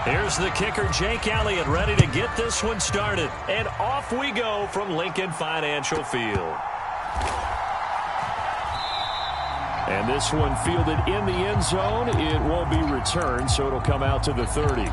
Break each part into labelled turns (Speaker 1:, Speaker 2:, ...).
Speaker 1: Here's the kicker, Jake Elliott, ready to get this one started. And off we go from Lincoln Financial Field. And this one fielded in the end zone. It won't be returned, so it'll come out to the 30.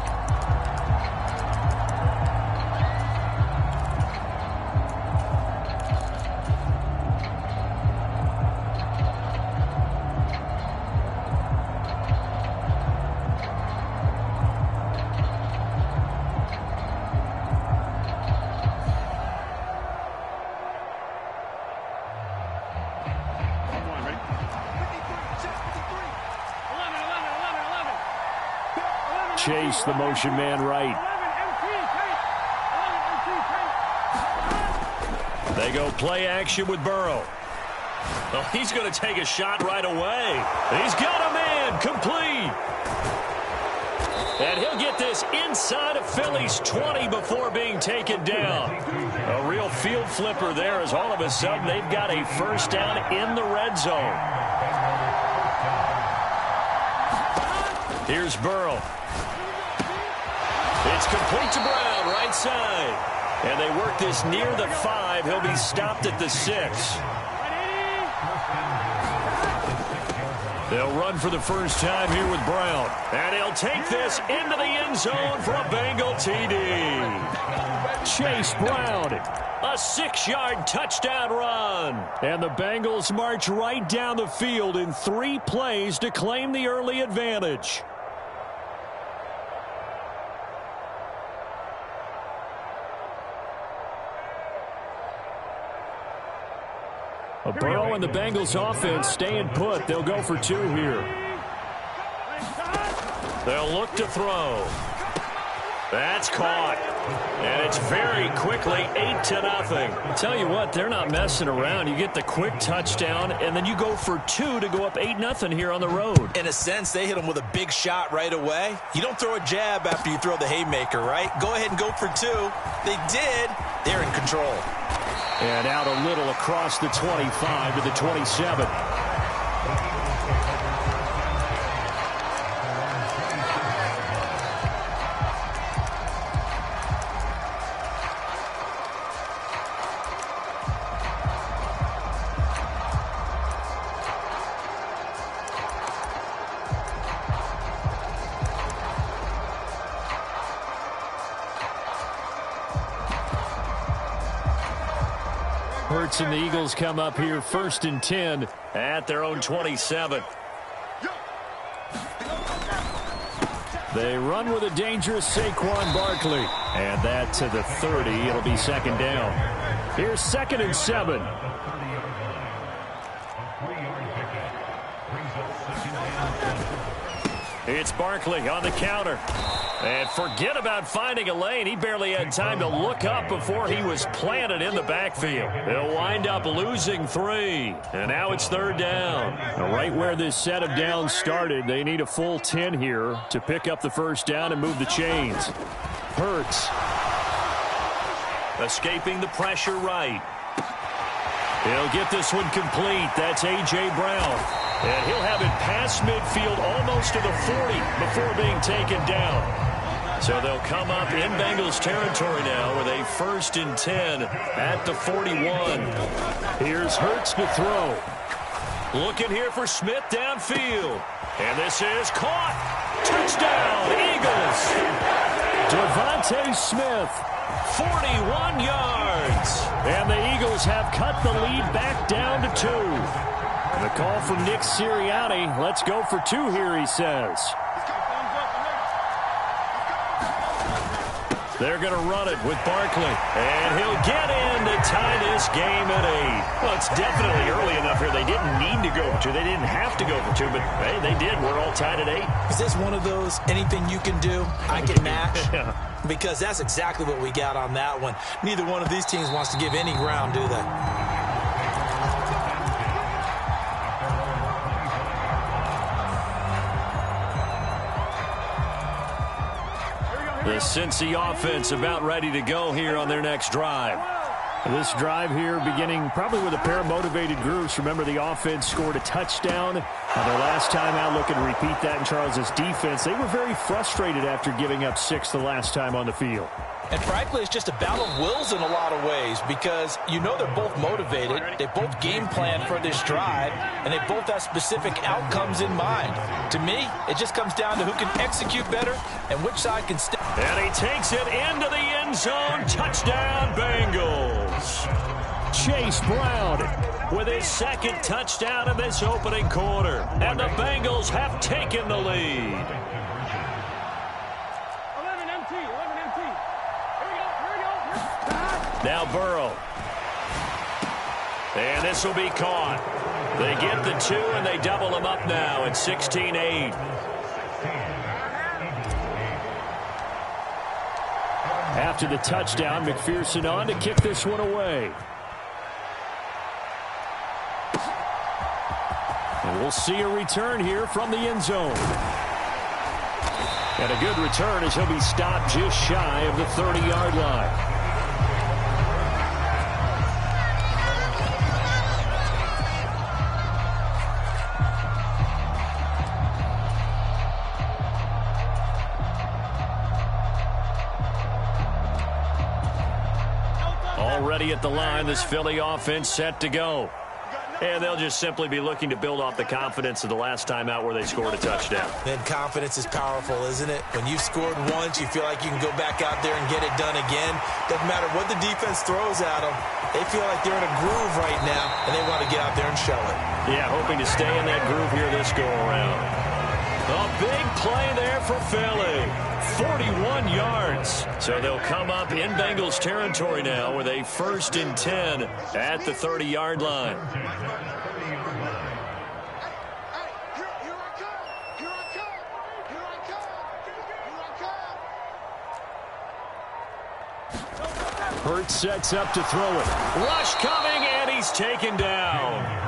Speaker 1: Chase, the motion man right. They go play action with Burrow. Oh, he's going to take a shot right away. He's got a man complete. And he'll get this inside of Philly's 20 before being taken down. A real field flipper there as all of a sudden they've got a first down in the red zone. Here's Burrow. It's complete to Brown, right side. And they work this near the 5. He'll be stopped at the 6. They'll run for the first time here with Brown. And he'll take this into the end zone for a Bengal TD. Chase Brown, a 6-yard touchdown run. And the Bengals march right down the field in 3 plays to claim the early advantage. Burrow and the Bengals offense staying put. They'll go for 2 here. They'll look to throw. That's caught. And it's very quickly 8-0. Tell you what, they're not messing around. You get the quick touchdown, and then you go for 2 to go up 8-0 here on the road.
Speaker 2: In a sense, they hit them with a big shot right away. You don't throw a jab after you throw the haymaker, right? Go ahead and go for 2. They did. They're in control.
Speaker 1: And out a little across the 25 to the 27. Hurts and the Eagles come up here 1st and 10 at their own 27. They run with a dangerous Saquon Barkley. And that to the 30. It'll be 2nd down. Here's 2nd and 7. It's Barkley on the counter. And forget about finding a lane. He barely had time to look up before he was planted in the backfield. They'll wind up losing 3. And now it's 3rd down. Right where this set of downs started, they need a full 10 here to pick up the first down and move the chains. Hurts. Escaping the pressure right. He'll get this one complete. That's A.J. Brown. And he'll have it past midfield almost to the 40 before being taken down. So they'll come up in Bengals territory now with a 1st and 10 at the 41. Here's Hurts to throw. Looking here for Smith downfield. And this is caught. Touchdown, Eagles. Devontae Smith, 41 yards. And the Eagles have cut the lead back down to 2. The call from Nick Sirianni. Let's go for 2 here, he says. They're going to run it with Barkley. And he'll get in to tie this game at 8. Well, it's definitely early enough here. They didn't need to go for 2. They didn't have to go for 2, but, hey, they did. We're all tied at 8.
Speaker 2: Is this one of those anything you can do, I can match?
Speaker 1: Yeah.
Speaker 2: Because that's exactly what we got on that one. Neither one of these teams wants to give any ground, do they? The Cincy offense about ready to go here on their next drive.
Speaker 1: This drive here beginning probably with a pair of motivated groups. Remember, the offense scored a touchdown. Their last time out, looking to repeat that in Charles' defense. They were very frustrated after giving up 6 the last time on the field.
Speaker 2: And frankly, it's just a battle of wills in a lot of ways because you know they're both motivated. They both game plan for this drive, and they both have specific outcomes in mind. To me, it just comes down to who can execute better and which side can step.
Speaker 1: And he takes it into the end zone. Touchdown, Bengals. Chase Brown with his second touchdown in this opening quarter. And the Bengals have taken the lead.
Speaker 3: 11 MT. Here we go.
Speaker 1: Now Burrow. And this will be caught. They get the 2, and they double them up now at 16-8. After the touchdown, McPherson on to kick this one away. And we'll see a return here from the end zone. And a good return as he'll be stopped just shy of the 30-yard line. Already at the line, this Philly offense set to go. And they'll just simply be looking to build off the confidence of the last time out where they scored a touchdown.
Speaker 2: Then confidence is powerful, isn't it? When you've scored once, you feel like you can go back out there and get it done again. Doesn't matter what the defense throws at them. They feel like they're in a groove right now, and they want to get out there and show it.
Speaker 1: Yeah, hoping to stay in that groove here this go-around. A big play there for Philly. 41 yards. So they'll come up in Bengals territory now with a 1st and 10 at the 30-yard line. Hurts sets up to throw it. Rush coming, and he's taken down.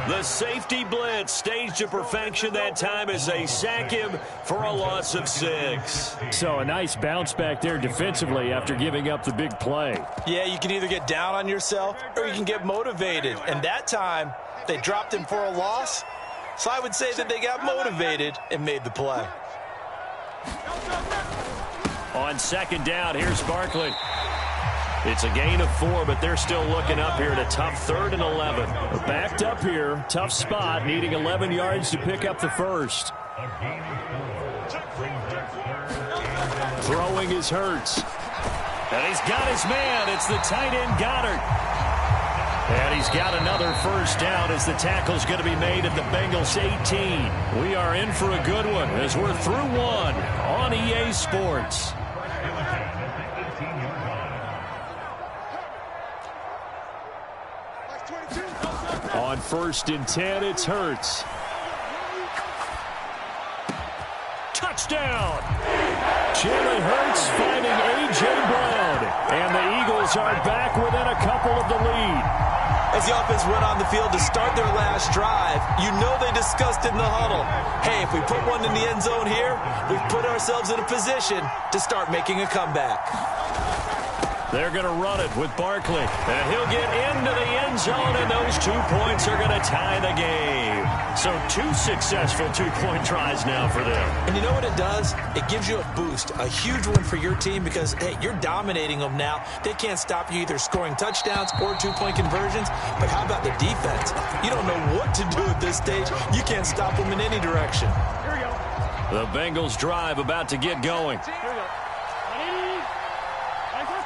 Speaker 1: The safety blitz staged to perfection that time as they sack him for a loss of 6. So a nice bounce back there defensively after giving up the big play.
Speaker 2: Yeah, you can either get down on yourself or you can get motivated. And that time, they dropped him for a loss. So I would say that they got motivated and made the play.
Speaker 1: On 2nd down, here's Barkley. It's a gain of 4, but they're still looking up here at a tough 3rd and 11. They're backed up here, tough spot, needing 11 yards to pick up the 1st. Throwing is Hurts. And he's got his man. It's the tight end Goddard. And he's got another 1st down as the tackle's going to be made at the Bengals 18. We are in for a good one as we're through 1 on EA Sports. On 1st and 10, it's Hurts. Touchdown! Jalen Hurts finding A.J. Brown. And the Eagles are back within a couple of the lead.
Speaker 2: As the offense went on the field to start their last drive, you know they discussed in the huddle, hey, if we put one in the end zone here, we've put ourselves in a position to start making a comeback.
Speaker 1: They're going to run it with Barkley. And he'll get into the end zone, and those 2 points are going to tie the game. So 2 successful 2-point tries now for them.
Speaker 2: And you know what it does? It gives you a boost, a huge one for your team because, hey, you're dominating them now. They can't stop you either scoring touchdowns or 2-point conversions. But how about the defense? You don't know what to do at this stage. You can't stop them in any direction.
Speaker 3: Here we go.
Speaker 1: The Bengals drive about to get going.
Speaker 3: Here we go. 11.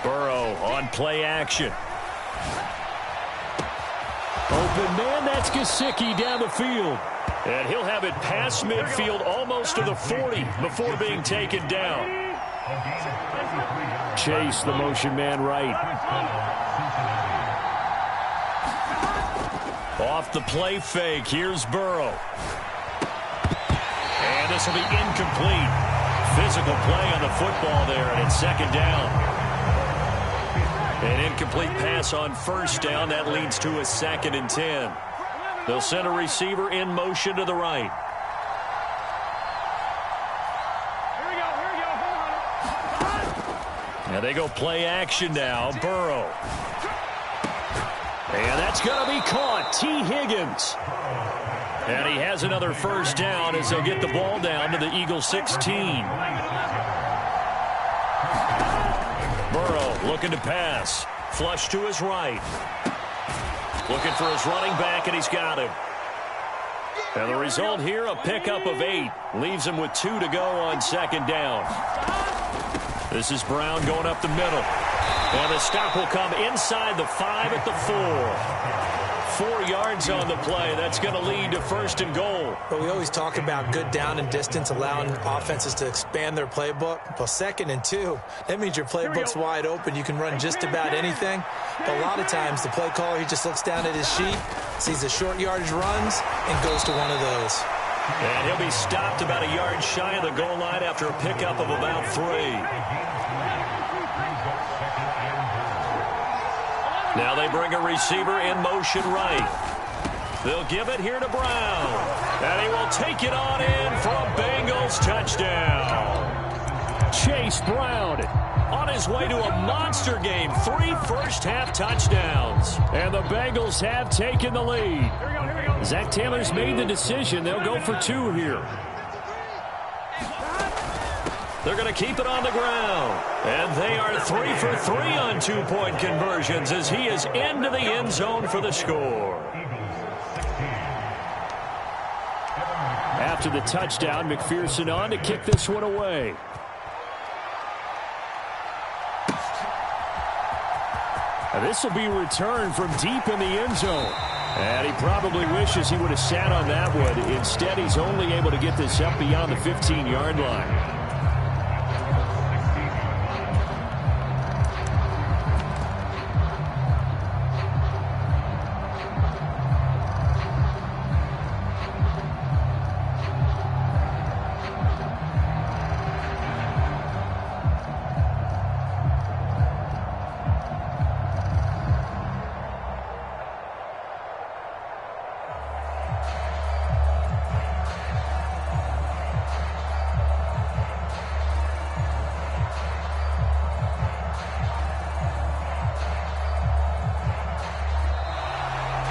Speaker 1: Burrow on play action. Open man, that's Gesicki down the field. And he'll have it past midfield almost to the 40 before being taken down. Chase, the motion man right. Off the play fake, here's Burrow. And this will be incomplete. Physical play on the football there, and it's 2nd down. An incomplete pass on 1st down. That leads to a 2nd and 10. They'll send a receiver in motion to the right.
Speaker 3: Here we go. Hold on.
Speaker 1: And they go play action now. Burrow. And that's going to be caught. T. Higgins. And he has another first down as they'll get the ball down to the Eagles 16. Burrow looking to pass. Flush to his right. Looking for his running back, and he's got him. And the result here, a pickup of 8. Leaves him with 2 to go on second down. This is Brown going up the middle. And the stop will come inside the 5 at the 4. 4 yards on the play. That's going to lead to first and goal.
Speaker 2: Well, we always talk about good down and distance, allowing offenses to expand their playbook. Well, 2nd and 2, that means your playbook's wide open. You can run just about anything. But a lot of times, the play caller, he just looks down at his sheet, sees the short yardage runs, and goes to one of those.
Speaker 1: And he'll be stopped about a yard shy of the goal line after a pickup of about 3. Now they bring a receiver in motion right. They'll give it here to Brown. And he will take it on in for a Bengals touchdown. Chase Brown on his way to a monster game. 3 first-half touchdowns. And the Bengals have taken the lead. Zach Taylor's made the decision. They'll go for 2 here. They're going to keep it on the ground. And they are 3 for 3 on 2-point conversions as he is into the end zone for the score. After the touchdown, McPherson on to kick this one away. And this will be returned from deep in the end zone. And he probably wishes he would have sat on that one. Instead, he's only able to get this up beyond the 15-yard line.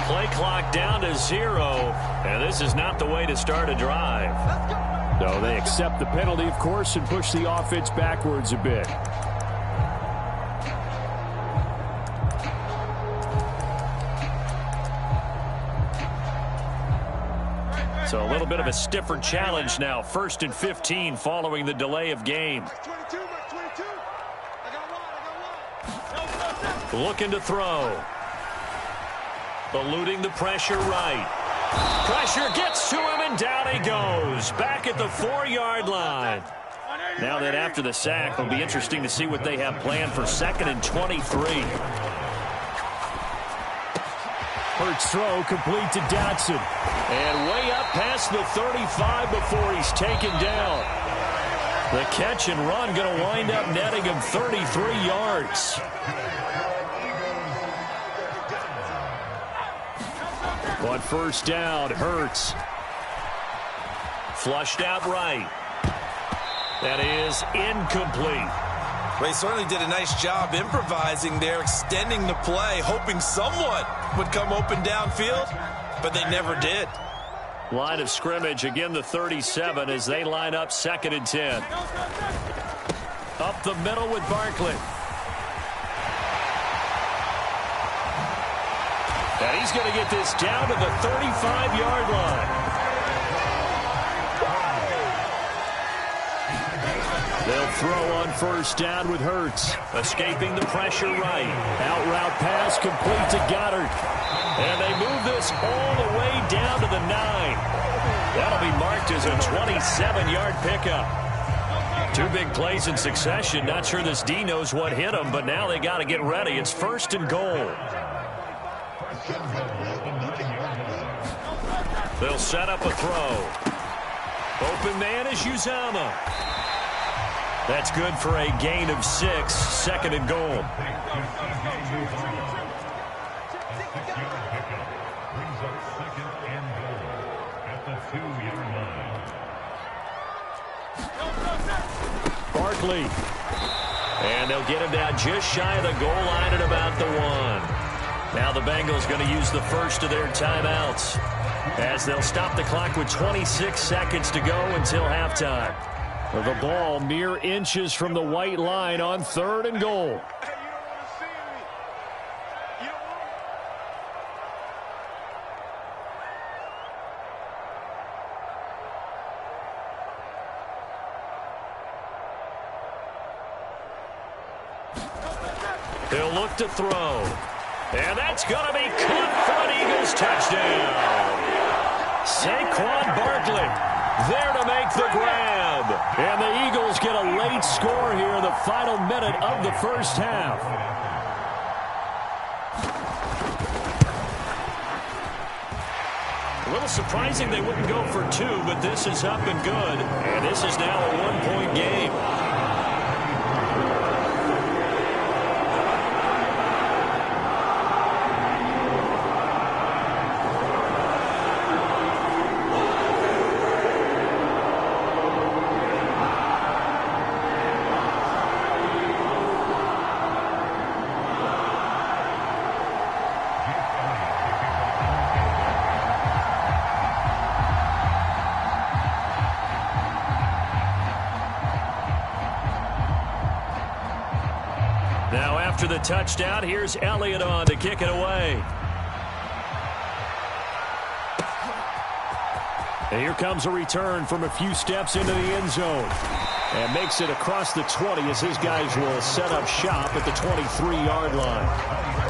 Speaker 1: Play clock down to 0, and this is not the way to start a drive. No, they accept the penalty, of course, and push the offense backwards a bit. So a little bit of a stiffer challenge now. 1st and 15 following the delay of game. Looking to throw. Eluding the pressure right. Pressure gets to him, and down he goes. Back at the 4-yard line. Now that after the sack, it'll be interesting to see what they have planned for 2nd and 23. Hurts throw complete to Dotson. And way up past the 35 before he's taken down. The catch and run going to wind up netting him 33 yards. On first down, Hurts. Flushed out right. That is incomplete.
Speaker 2: Well, he certainly did a nice job improvising there, extending the play, hoping someone would come open downfield, but they never did.
Speaker 1: Line of scrimmage, again the 37 as they line up 2nd and 10. Up the middle with Barkley. And he's going to get this down to the 35-yard line. They'll throw on first down with Hurts. Escaping the pressure right. Out route pass complete to Goddard. And they move this all the way down to the 9. That'll be marked as a 27-yard pickup. 2 big plays in succession. Not sure this D knows what hit him, but now they got to get ready. It's 1st and goal. They'll set up a throw. Open man is Uzama. That's good for a gain of 6. 2nd and goal. Barkley. And they'll get him down just shy of the goal line at about the 1. Now the Bengals going to use the first of their timeouts as they'll stop the clock with 26 seconds to go until halftime. The ball mere inches from the white line on 3rd and goal. He'll look to throw. And that's going to be caught for an Eagles touchdown. Saquon Barkley there to make the grab. And the Eagles get a late score here in the final minute of the first half. A little surprising they wouldn't go for 2, but this is up and good. And this is now a 1-point game. Now after the touchdown, here's Elliott on to kick it away. And here comes a return from a few steps into the end zone. And makes it across the 20 as his guys will set up shop at the 23-yard line.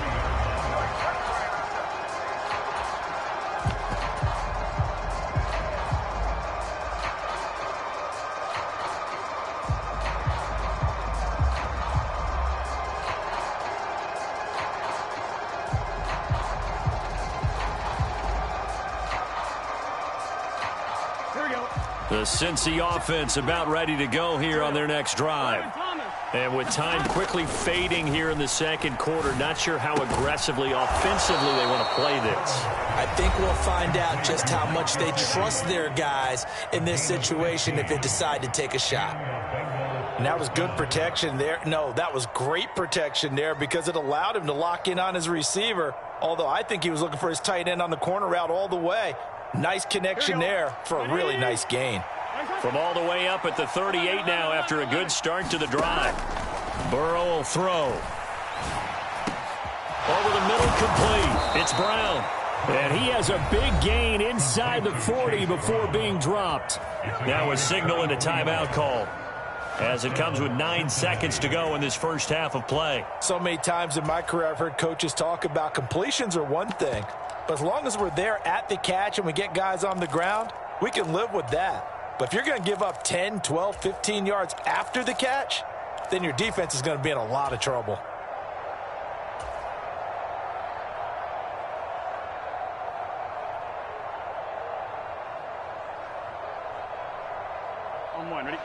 Speaker 1: The Cincy offense about ready to go here on their next drive. And with time quickly fading here in the second quarter, not sure how aggressively, offensively they want to play this.
Speaker 2: I think we'll find out just how much they trust their guys in this situation if they decide to take a shot. And that was good protection there. No, that was great protection there because it allowed him to lock in on his receiver, although I think he was looking for his tight end on the corner route all the way. Nice connection there for a really nice gain.
Speaker 1: From all the way up at the 38 now after a good start to the drive. Burrow will throw. Over the middle, complete. It's Brown. And he has a big gain inside the 40 before being dropped. Now a signal and a timeout call, as it comes with 9 seconds to go in this first half of play.
Speaker 2: So many times in my career I've heard coaches talk about completions are one thing, but as long as we're there at the catch and we get guys on the ground, we can live with that. But if you're going to give up 10, 12, 15 yards after the catch, then your defense is going to be in a lot of trouble.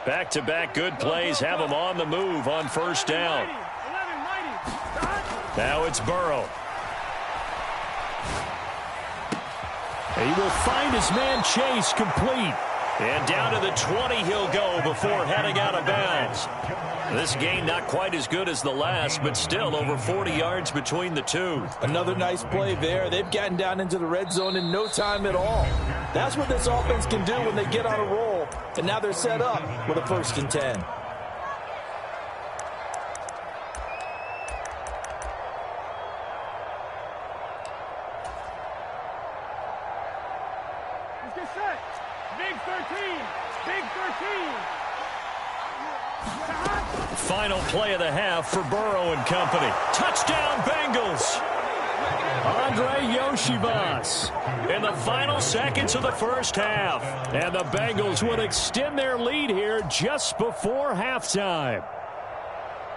Speaker 1: Back-to-back good plays have them on the move on first down. Now it's Burrow. He will find his man Chase complete. And down to the 20 he'll go before heading out of bounds. This gain not quite as good as the last, but still over 40 yards between the two.
Speaker 2: Another nice play there. They've gotten down into the red zone in no time at all. That's what this offense can do when they get on a roll. And now they're set up with a 1st and 10.
Speaker 1: Final play of the half for Burrow and company. Touchdown, Bengals. Andre Yoshivas in the final seconds of the first half. And the Bengals would extend their lead here just before halftime.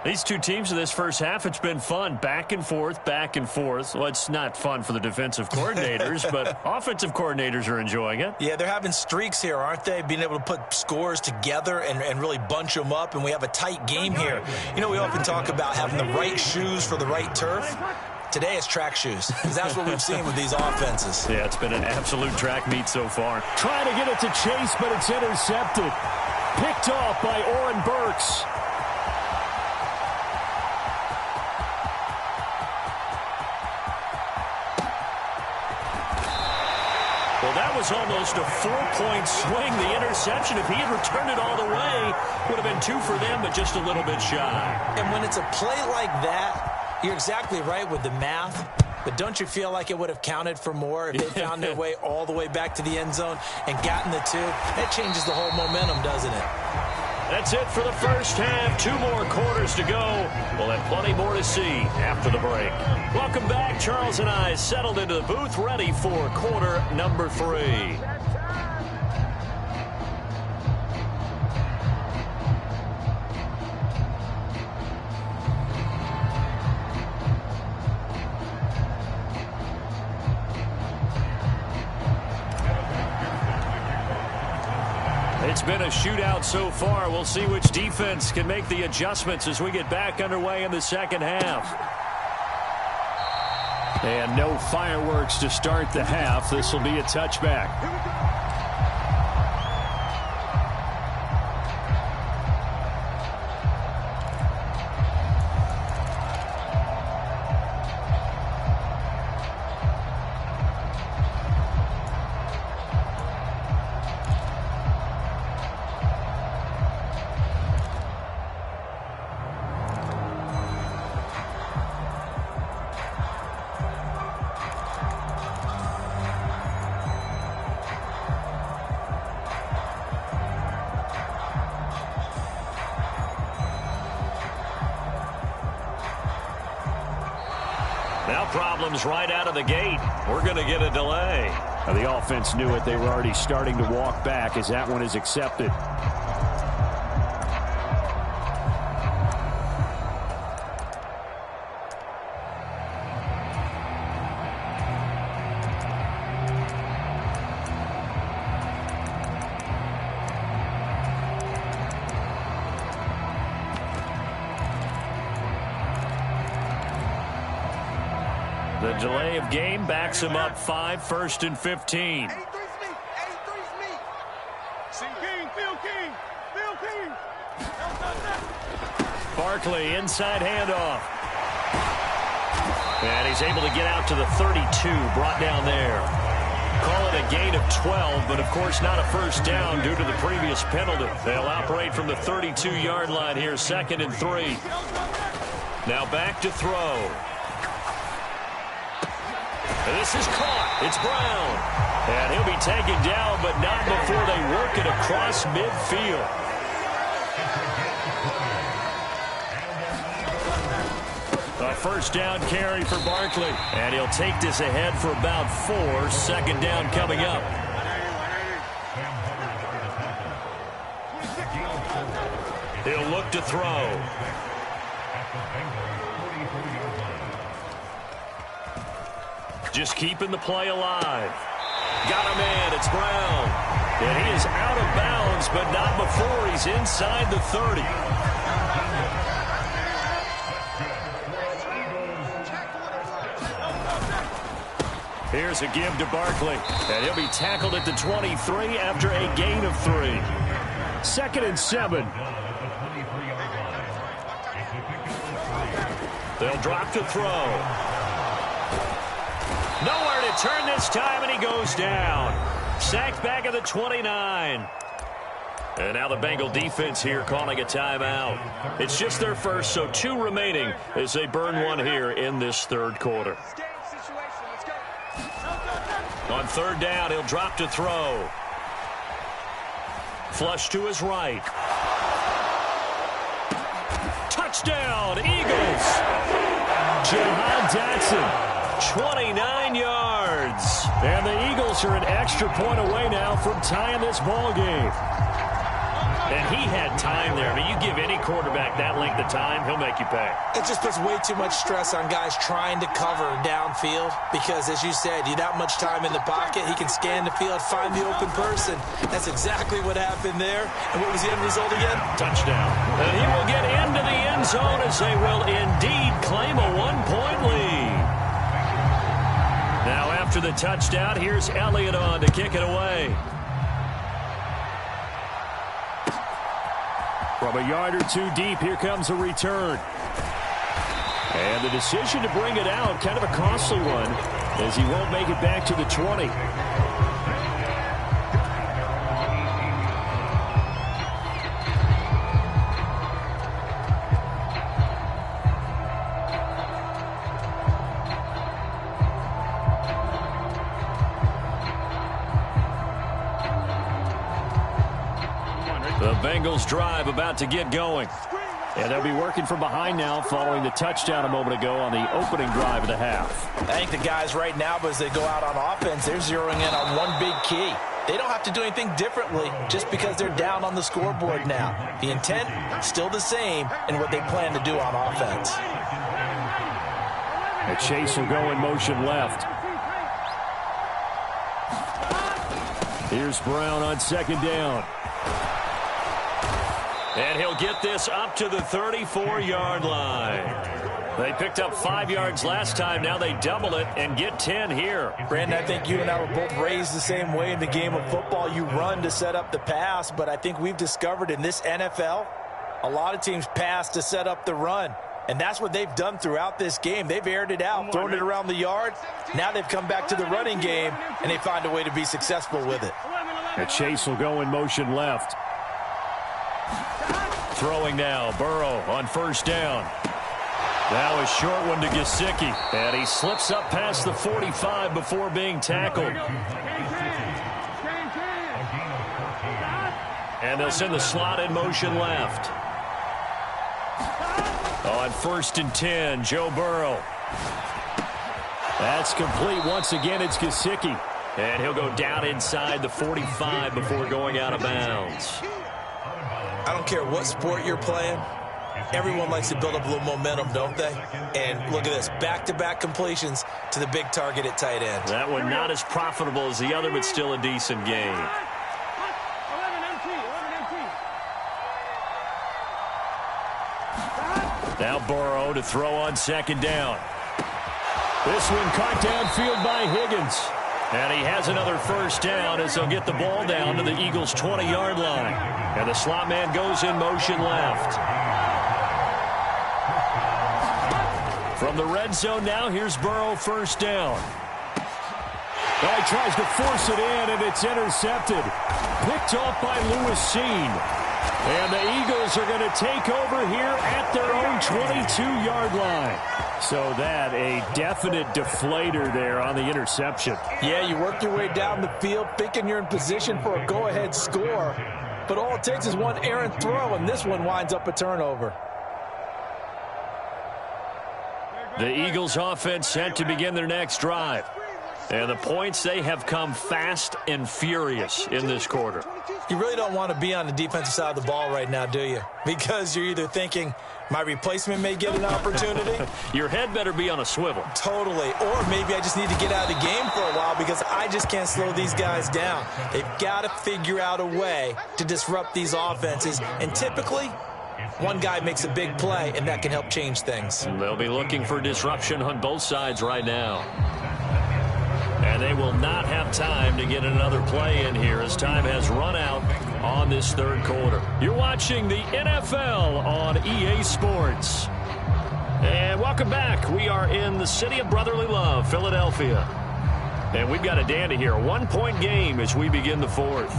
Speaker 1: These two teams in this first half, it's been fun. Back and forth, back and forth. Well, it's not fun for the defensive coordinators, but offensive coordinators are enjoying it.
Speaker 2: Yeah, they're having streaks here, aren't they? Being able to put scores together and really bunch them up, and we have a tight game here. You know, we often talk about having the right shoes for the right turf. Today it's track shoes, because that's what we've seen with these offenses.
Speaker 1: Yeah, it's been an absolute track meet so far. Trying to get it to Chase, but it's intercepted. Picked off by Oren Burks. was almost a 4-point swing. The interception, if he had returned it all the way, would have been 2 for them, but just a little bit shy.
Speaker 2: And when it's a play like that, you're exactly right with the math. But don't you feel like it would have counted for more if they found their way all the way back to the end zone and gotten the 2? That changes the whole momentum, doesn't it?
Speaker 1: That's it for the first half. 2 more quarters to go. We'll have plenty more to see after the break. Welcome back. Charles and I settled into the booth, ready for quarter number 3. It's been a shootout so far. We'll see which defense can make the adjustments as we get back underway in the second half. And no fireworks to start the half. This will be a touchback. Now problems right out of the gate. We're going to get a delay.
Speaker 4: Now the offense knew it. They were already starting to walk back as that one is accepted.
Speaker 1: The delay of game backs him up 5, 1st and 15.
Speaker 3: 83's me. 83's me. See King, Phil King. Phil King.
Speaker 1: Barkley, inside handoff. And he's able to get out to the 32, brought down there. Call it a gain of 12, but of course not a first down due to the previous penalty. They'll operate from the 32-yard line here, 2nd and 3. Now back to throw. And this is caught. It's Brown. And he'll be taken down, but not before they work it across midfield. A first down carry for Barkley. And he'll take this ahead for about 4. 2nd down coming up. He'll look to throw. Just keeping the play alive. Got a man. It's Brown. And he is out of bounds, but not before he's inside the 30. Here's a give to Barkley. And he'll be tackled at the 23 after a gain of 3.
Speaker 4: 2nd and 7.
Speaker 1: They'll drop to throw. Nowhere to turn this time, and he goes down. Sacked back at the 29. And now the Bengal defense here calling a timeout. It's just their first, so 2 remaining as they burn one here in this 3rd quarter. On 3rd down, he'll drop to throw. Flush to his right. Touchdown, Eagles.
Speaker 4: Jahan Dotson.
Speaker 1: 29 yards.
Speaker 4: And the Eagles are an extra point away now from tying this ball game.
Speaker 1: And he had time there. I mean, you give any quarterback that length of time, he'll make you pay.
Speaker 2: It just puts way too much stress on guys trying to cover downfield because, as you said, you have that much time in the pocket. He can scan the field, find the open person. That's exactly what happened there. And what was the end result again?
Speaker 1: Touchdown. And he will get into the end zone as they will indeed claim a 1-point lead. Now after the touchdown, here's Elliott on to kick it away.
Speaker 4: From a yard or 2 deep, here comes a return. And the decision to bring it out, kind of a costly one, as he won't make it back to the 20.
Speaker 1: Bengals drive about to get going.
Speaker 4: And they'll be working from behind now following the touchdown a moment ago on the opening drive of the half.
Speaker 2: I think the guys right now, as they go out on offense, they're zeroing in on one big key. They don't have to do anything differently just because they're down on the scoreboard now. The intent, still the same in what they plan to do on offense.
Speaker 4: And Chase will go in motion left. Here's Brown on second down.
Speaker 1: And he'll get this up to the 34-yard line. They picked up 5 yards last time. Now they double it and get 10 here.
Speaker 2: Brandon, I think you and I were both raised the same way in the game of football. You run to set up the pass, but I think we've discovered in this NFL, a lot of teams pass to set up the run. And that's what they've done throughout this game. They've aired it out, thrown it around the yard. Now they've come back to the running game, and they find a way to be successful with it.
Speaker 4: And Chase will go in motion left.
Speaker 1: Throwing now, Burrow on first down. Now a short one to Gesicki. And he slips up past the 45 before being tackled. And they'll send the slot in motion left. On first and 10, Joe Burrow.
Speaker 4: That's complete. Once again, it's Gesicki.
Speaker 1: And he'll go down inside the 45 before going out of bounds.
Speaker 2: I don't care what sport you're playing. Everyone likes to build up a little momentum, don't they? And look at this, back-to-back completions to the big target at tight end.
Speaker 1: That one not as profitable as the other, but still a decent game. Now Burrow to throw on second down.
Speaker 4: This one caught downfield by Higgins.
Speaker 1: And he has another first down as they'll get the ball down to the Eagles' 20-yard line. And the slot man goes in motion left. From the red zone now, here's Burrow first down.
Speaker 4: Well, he tries to force it in, and it's intercepted. Picked off by Lewis Seen. And the Eagles are going to take over here at their own 22-yard line. So that, a definite deflator there on the interception.
Speaker 2: Yeah, you work your way down the field thinking you're in position for a go-ahead score. But all it takes is one errant throw, and this one winds up a turnover.
Speaker 1: The Eagles offense set to begin their next drive. And the points, they have come fast and furious in this quarter.
Speaker 2: You really don't want to be on the defensive side of the ball right now, do you? Because you're either thinking, my replacement may get an opportunity.
Speaker 1: Your head better be on a swivel.
Speaker 2: Totally. Or maybe I just need to get out of the game for a while because I just can't slow these guys down. They've got to figure out a way to disrupt these offenses. And typically, one guy makes a big play, and that can help change things.
Speaker 1: They'll be looking for disruption on both sides right now. And they will not have time to get another play in here as time has run out on this third quarter. You're watching the NFL on EA Sports. And welcome back. We are in the city of brotherly love, Philadelphia. And we've got a dandy here. A one-point game as we begin the fourth.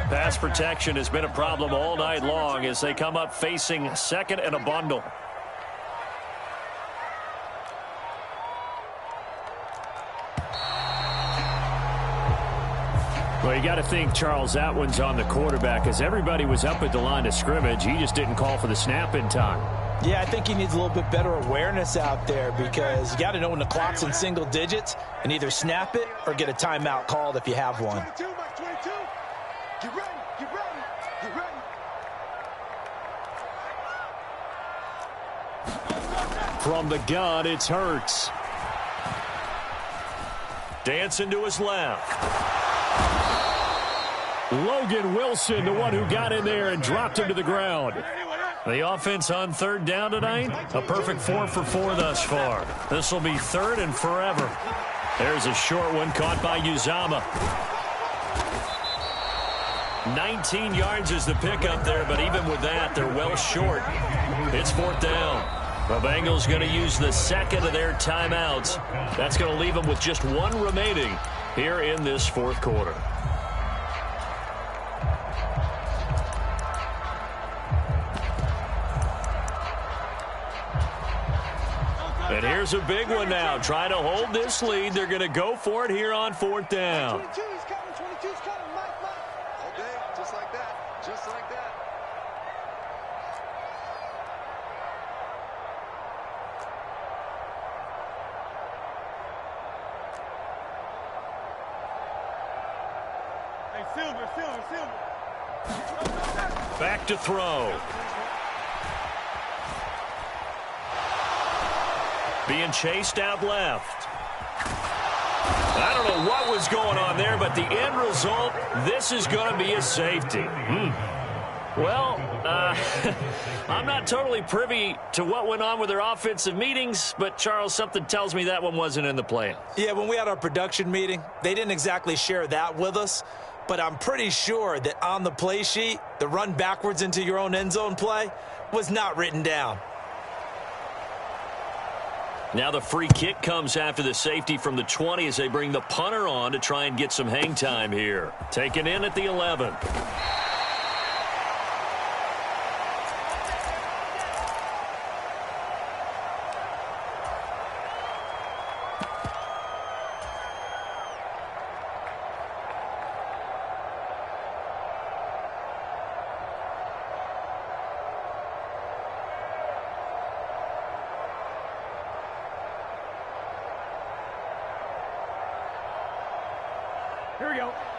Speaker 1: Pass protection has been a problem all night long as they come up facing second and a bundle.
Speaker 4: Well, you got to think, Charles, that one's on the quarterback as everybody was up at the line of scrimmage. He just didn't call for the snap in time.
Speaker 2: Yeah, I think he needs a little bit better awareness out there because you got to know when the clock's in single digits and either snap it or get a timeout called if you have one.
Speaker 3: 22, Mike 22. Get ready, get ready, get ready.
Speaker 4: From the gun, it's Hurts.
Speaker 1: Dancing to his left.
Speaker 4: Logan Wilson, the one who got in there and dropped him to the ground.
Speaker 1: The offense on third down tonight, a perfect 4 for 4 thus far. This will be third and forever. There's a short one caught by Uzama. 19 yards is the pickup there, but even with that, they're well short. It's fourth down. The Bengals going to use the second of their timeouts. That's going to leave them with just one remaining here in this fourth quarter. And here's a big one now. Trying to hold this lead. They're going to go for it here on fourth down.
Speaker 3: 22's coming. 22's coming. Mike. Okay, just like that. Just like that. Hey, Silver.
Speaker 1: Back to throw. Being chased out left. I don't know what was going on there, but the end result, this is going to be a safety. Well, I'm not totally privy to what went on with their offensive meetings, but, Charles, something tells me that one wasn't in the plan.
Speaker 2: Yeah, when we had our production meeting, they didn't exactly share that with us, but I'm pretty sure that on the play sheet, the run backwards into your own end zone play was not written down.
Speaker 1: Now the free kick comes after the safety from the 20 as they bring the punter on to try and get some hang time here. Taken in at the 11.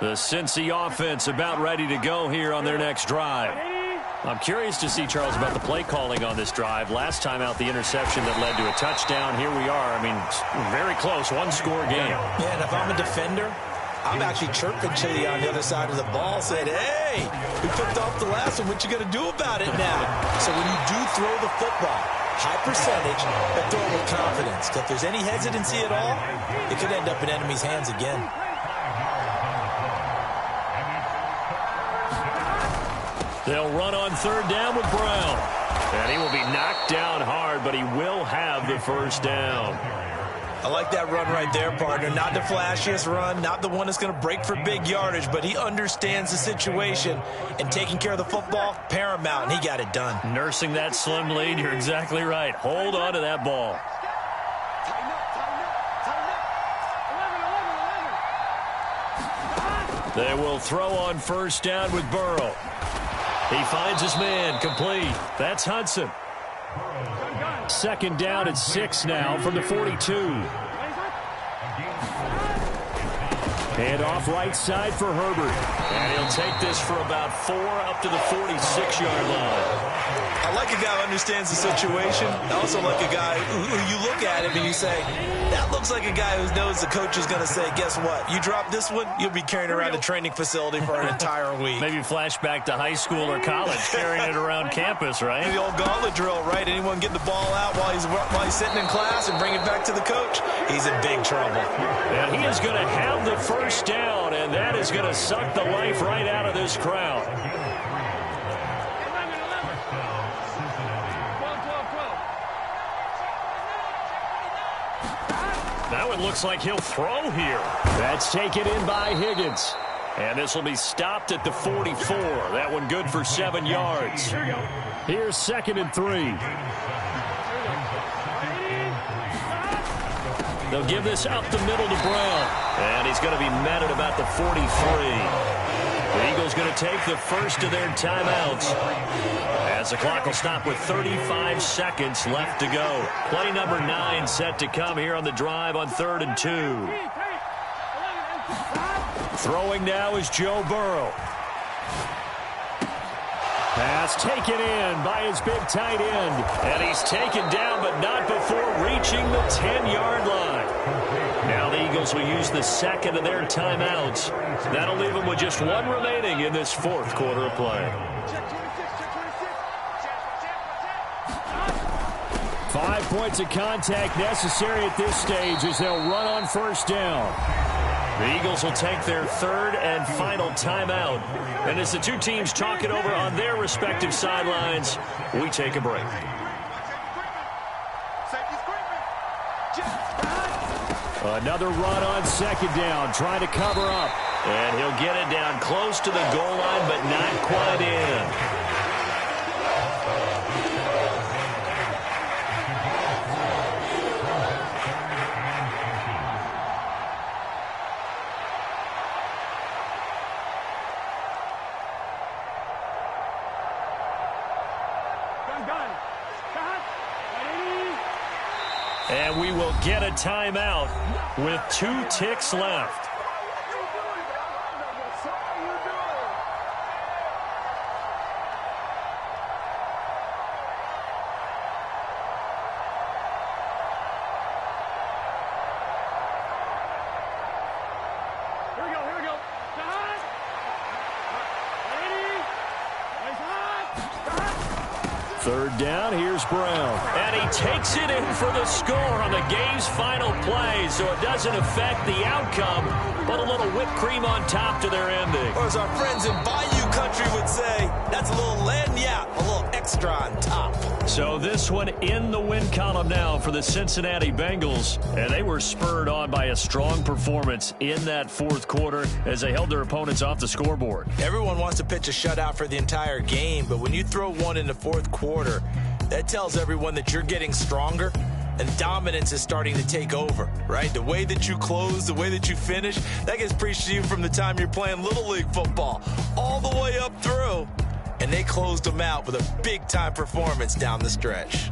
Speaker 1: The Cincy offense about ready to go here on their next drive. I'm curious to see, Charles, about the play calling on this drive. Last time out, the interception that led to a touchdown. Here we are. I mean, very close, one-score game.
Speaker 2: Yeah, and if I'm a defender, I'm actually chirping to you on the other side of the ball, saying, hey, we picked off the last one. What you going to do about it now? So when you do throw the football, high percentage, but throw it with confidence. If there's any hesitancy at all, it could end up in enemy's hands again.
Speaker 1: They'll run on third down with Brown. And he will be knocked down hard, but he will have the first down.
Speaker 2: I like that run right there, partner. Not the flashiest run, not the one that's going to break for big yardage, but he understands the situation, and taking care of the football, paramount, and he got it done.
Speaker 1: Nursing that slim lead, you're exactly right. Hold on to that ball. They will throw on first down with Burrow. He finds his man, complete. That's Hudson.
Speaker 4: Second down at 6 now from the 42. Hand off right side for Herbert.
Speaker 1: And he'll take this for about 4 up to the 46-yard line.
Speaker 2: I like a guy who understands the situation. I also like a guy who you look at him and you say, that looks like a guy who knows the coach is going to say, guess what? You drop this one, you'll be carrying around a training facility for an entire week.
Speaker 1: Maybe flashback to high school or college, carrying it around campus, right?
Speaker 2: The old gauntlet drill, right? Anyone get the ball out while he's sitting in class and bring it back to the coach? He's in big trouble.
Speaker 1: And he is going to have the first down, and that is going to suck the life right out of this crowd. That one looks like he'll throw here.
Speaker 4: That's taken in by Higgins.
Speaker 1: And this will be stopped at the 44. That one good for 7 yards.
Speaker 4: Here's 2nd and 3.
Speaker 1: They'll give this up the middle to Brown. And he's going to be met at about the 43. The Eagles going to take the first of their timeouts, as the clock will stop with 35 seconds left to go. Play number 9 set to come here on the drive on 3rd and 2. Throwing now is Joe Burrow.
Speaker 4: Pass taken in by his big tight end.
Speaker 1: And he's taken down, but not before reaching the 10-yard line. Now the Eagles will use the second of their timeouts. That'll leave them with just one remaining in this fourth quarter of play.
Speaker 4: 5 points of contact necessary at this stage as they'll run on first down.
Speaker 1: The Eagles will take their third and final timeout. And as the two teams talk it over on their respective sidelines, we take a break.
Speaker 4: Another run on second down, trying to cover up.
Speaker 1: And he'll get it down close to the goal line, but not quite in. And we will get a timeout with 2 ticks left.
Speaker 4: Third down, here's Brown.
Speaker 1: And he takes it in for the score on the game's final play, so it doesn't affect the outcome, but a little whipped cream on top to their ending.
Speaker 2: Or as our friends in Bayou Country would say, that's a little lagniappe, a little extra on top.
Speaker 1: So this one in the win column now for the Cincinnati Bengals, and they were spurred on by a strong performance in that fourth quarter as they held their opponents off the scoreboard.
Speaker 2: Everyone wants to pitch a shutout for the entire game, but when you throw one in the fourth quarter, that tells everyone that you're getting stronger and dominance is starting to take over, right? The way that you close, the way that you finish, that gets preached to you from the time you're playing Little League football all the way up through. And they closed them out with a big-time performance down the stretch.